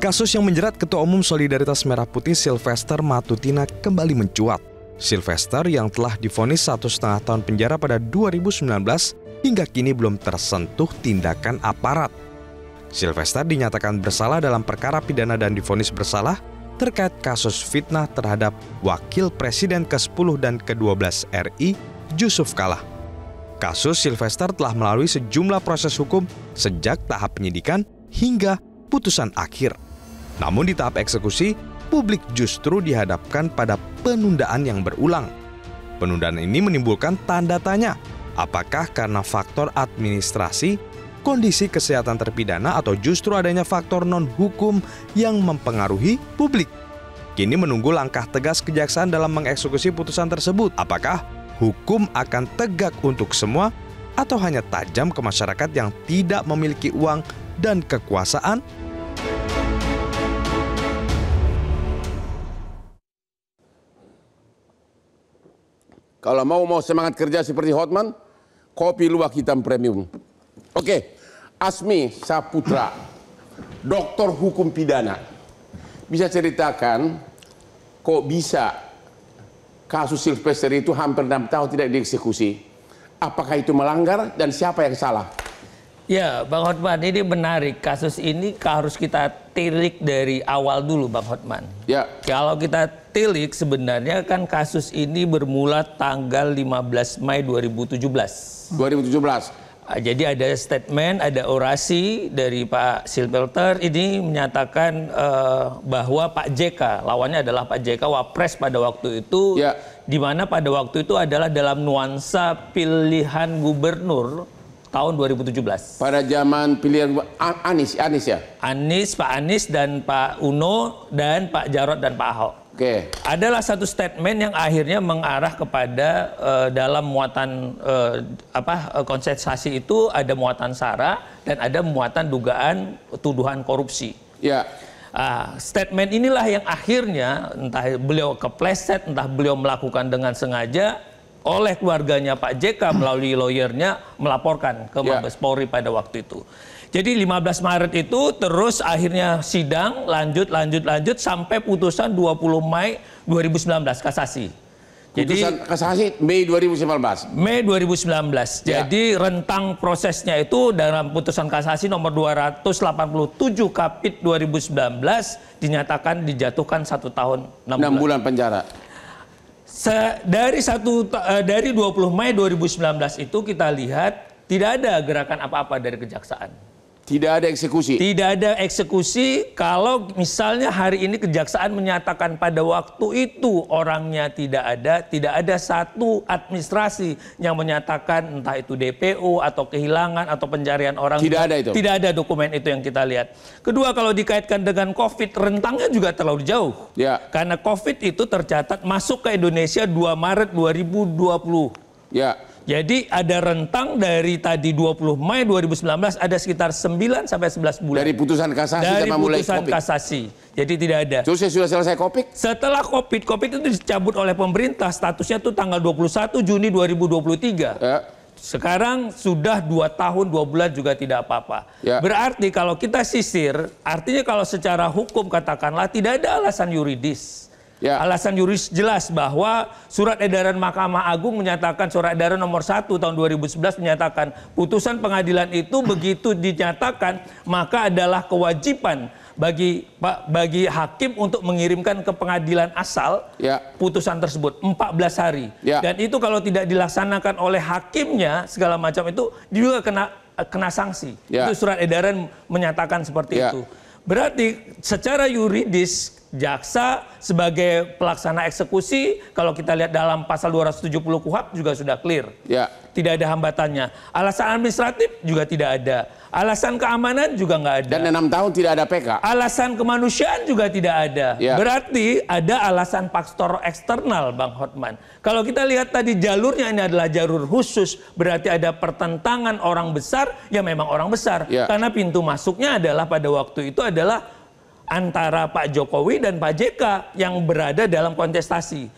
Kasus yang menjerat Ketua Umum Solidaritas Merah Putih Sylvester Matutina kembali mencuat. Sylvester yang telah divonis 1,5 tahun penjara pada 2019 hingga kini belum tersentuh tindakan aparat. Sylvester dinyatakan bersalah dalam perkara pidana dan divonis bersalah terkait kasus fitnah terhadap Wakil Presiden ke-10 dan ke-12 RI, Jusuf Kalla. Kasus Sylvester telah melalui sejumlah proses hukum sejak tahap penyidikan hingga putusan akhir. Namun di tahap eksekusi, publik justru dihadapkan pada penundaan yang berulang. Penundaan ini menimbulkan tanda tanya, apakah karena faktor administrasi, kondisi kesehatan terpidana, atau justru adanya faktor non-hukum yang mempengaruhi publik. Kini menunggu langkah tegas kejaksaan dalam mengeksekusi putusan tersebut. Apakah hukum akan tegak untuk semua atau hanya tajam ke masyarakat yang tidak memiliki uang dan kekuasaan? Kalau mau semangat kerja seperti Hotman, kopi luwak hitam premium. Oke, Asmi Saputra, doktor hukum pidana. Bisa ceritakan kok bisa kasus Sylvester itu hampir 6 tahun tidak dieksekusi? Apakah itu melanggar dan siapa yang salah? Ya, Bang Hotman, ini menarik. Kasus ini harus kita tilik dari awal dulu, Bang Hotman. Ya. Kalau kita tilik, sebenarnya kan kasus ini bermula tanggal 15 Mei 2017. 2017. Jadi ada statement, ada orasi dari Pak Sylvester ini menyatakan bahwa Pak JK, lawannya adalah Pak JK, Wapres pada waktu itu, ya, di mana pada waktu itu adalah dalam nuansa pilihan gubernur tahun 2017. Pada zaman pilihan Anies ya? Pak Anies dan Pak Uno dan Pak Jarod dan Pak Ahok. Oke. Adalah satu statement yang akhirnya mengarah kepada dalam muatan kontestasi itu ada muatan sara dan ada muatan dugaan tuduhan korupsi. Ya. Statement inilah yang akhirnya entah beliau kepleset, entah beliau melakukan dengan sengaja, oleh keluarganya Pak JK melalui lawyernya melaporkan ke Mabes Polri pada waktu itu. Jadi 15 Maret itu terus akhirnya sidang lanjut sampai putusan 20 Mei 2019 kasasi. Putusan kasasi Mei 2019. Mei 2019. Ya. Jadi rentang prosesnya itu dalam putusan kasasi nomor 287 Kapit 2019 dinyatakan dijatuhkan 1 tahun 6 bulan penjara. Dari 20 Mei 2019 itu kita lihat tidak ada gerakan apa-apa dari kejaksaan. Tidak ada eksekusi. Tidak ada eksekusi. Kalau misalnya hari ini kejaksaan menyatakan pada waktu itu orangnya tidak ada satu administrasi yang menyatakan entah itu DPO atau kehilangan atau pencarian orang. Tidak ada itu. Tidak ada dokumen itu yang kita lihat. Kedua, kalau dikaitkan dengan COVID, rentangnya juga terlalu jauh. Ya. Karena COVID itu tercatat masuk ke Indonesia 2 Maret 2020. Ya. Jadi ada rentang dari tadi 20 Mei 2019 ada sekitar 9 sampai 11 bulan. Dari putusan kasasi dari mulai putusan COVID. kasasi. Jadi tidak ada. Terus sudah selesai COVID? Setelah COVID itu dicabut oleh pemerintah, statusnya itu tanggal 21 Juni 2023. Ya. Sekarang sudah 2 tahun 2 bulan juga tidak apa-apa. Ya. Berarti kalau kita sisir, artinya kalau secara hukum katakanlah tidak ada alasan yuridis. Ya. Alasan yuridis jelas bahwa surat edaran Mahkamah Agung menyatakan, surat edaran nomor 1 tahun 2011 menyatakan putusan pengadilan itu begitu dinyatakan maka adalah kewajiban bagi hakim untuk mengirimkan ke pengadilan asal putusan tersebut 14 hari. Ya. Dan itu kalau tidak dilaksanakan oleh hakimnya segala macam itu juga kena sanksi. Ya. Itu surat edaran menyatakan seperti itu. Berarti secara yuridis jaksa sebagai pelaksana eksekusi, kalau kita lihat dalam pasal 270 KUHP juga sudah clear. Ya. Tidak ada hambatannya. Alasan administratif juga tidak ada. Alasan keamanan juga nggak ada. Dan 6 tahun tidak ada PK. Alasan kemanusiaan juga tidak ada. Ya. Berarti ada alasan faktor eksternal, Bang Hotman. Kalau kita lihat tadi jalurnya ini adalah jalur khusus, berarti ada pertentangan orang besar, ya memang orang besar. Ya. Karena pintu masuknya adalah pada waktu itu adalah antara Pak Jokowi dan Pak JK yang berada dalam kontestasi.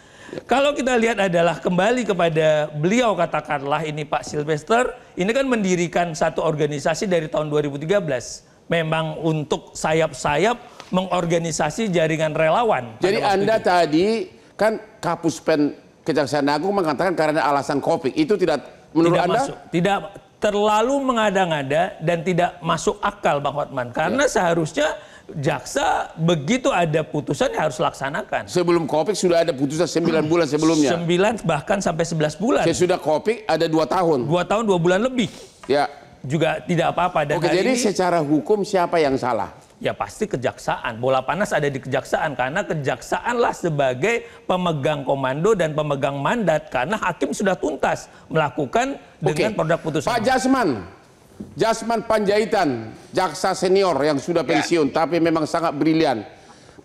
Kalau kita lihat adalah kembali kepada beliau, katakanlah ini Pak Sylvester, ini kan mendirikan satu organisasi dari tahun 2013. Memang untuk sayap-sayap mengorganisasi jaringan relawan. Jadi Anda tadi kan Kapus Pen Kejaksaan Agung mengatakan karena alasan Covid, itu tidak menurut tidak Anda? tidak terlalu mengada-ngada dan tidak masuk akal, Bang Hotman. Karena seharusnya jaksa begitu ada putusan ya harus laksanakan. Sebelum Covid sudah ada putusan 9 bulan sebelumnya. 9 bahkan sampai 11 bulan. Sesudah Covid ada 2 tahun. 2 tahun 2 bulan lebih. Ya. Juga tidak apa-apa. Dan Oke, jadi ini, secara hukum siapa yang salah? ya pasti kejaksaan. Bola panas ada di kejaksaan karena kejaksaanlah sebagai pemegang komando dan pemegang mandat karena hakim sudah tuntas melakukan dengan produk putusan. Pak Jasman Panjaitan, jaksa senior yang sudah pensiun tapi memang sangat brilian.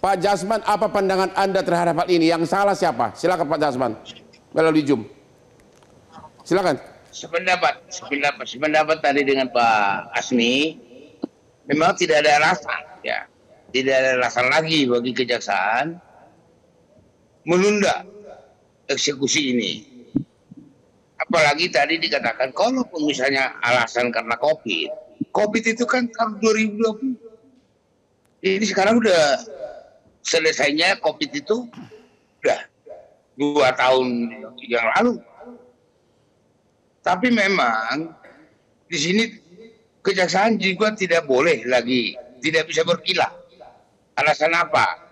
Pak Jasman, apa pandangan Anda terhadap hal ini? Yang salah siapa? Silakan Pak Jasman. Melalui Zoom. Silakan. Sependapat tadi dengan Pak Asmi, memang tidak ada alasan, ya, tidak ada alasan lagi bagi kejaksaan menunda eksekusi ini. Apalagi tadi dikatakan kalau misalnya alasan karena COVID itu kan tahun 2020. Ini sekarang udah selesainya COVID itu udah 2 tahun yang lalu. Tapi memang di sini kejaksaan juga tidak boleh lagi, tidak bisa berkilah. Alasan apa?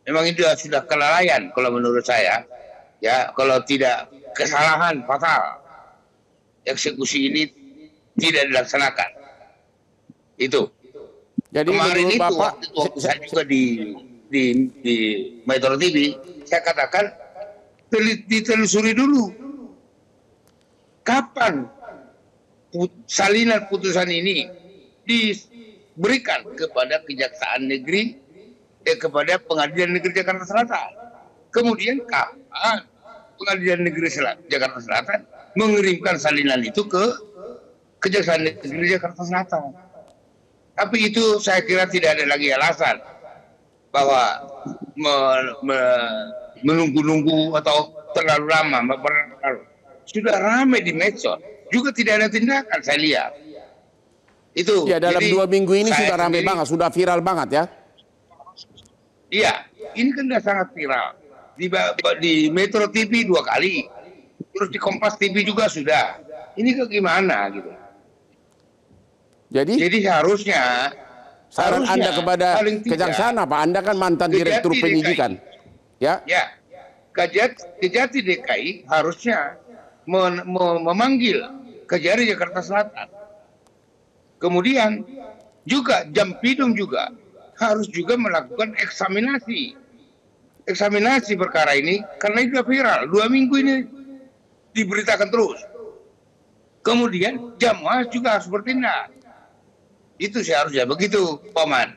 Memang itu sudah kelalaian kalau menurut saya. Ya, kalau tidak kesalahan fatal, eksekusi ini tidak dilaksanakan. Itu. Jadi kemarin itu Bapak, waktu saya juga di Metro TV, saya katakan ditelusuri dulu. Kapan salinan putusan ini diberikan kepada Kejaksaan Negeri, kepada Pengadilan Negeri Jakarta Selatan. Kemudian kapan Pengadilan Negeri Jakarta Selatan mengirimkan salinan itu ke Kejaksaan Negeri Jakarta Selatan. Tapi itu saya kira tidak ada lagi alasan bahwa menunggu-nunggu atau terlalu lama. Sudah ramai di medsos, juga tidak ada tindakan saya lihat. Itu. Ya, dalam 2 minggu ini sudah ramai banget, sudah viral banget ya. Iya, ini kan sudah sangat viral. Di Metro TV 2 kali, terus di Kompas TV juga sudah. Ini ke gimana gitu. Jadi harusnya saran Anda kepada kejaksaan apa? Anda kan mantan direktur penyidikan. Ya. Ya. Kejati DKI harusnya memanggil Kejari Jakarta Selatan. Kemudian juga Jampidum juga harus juga melakukan eksaminasi perkara ini karena itu viral 2 minggu ini diberitakan terus. Kemudian Jamwas juga harus bertindak. Itu seharusnya begitu, Paman.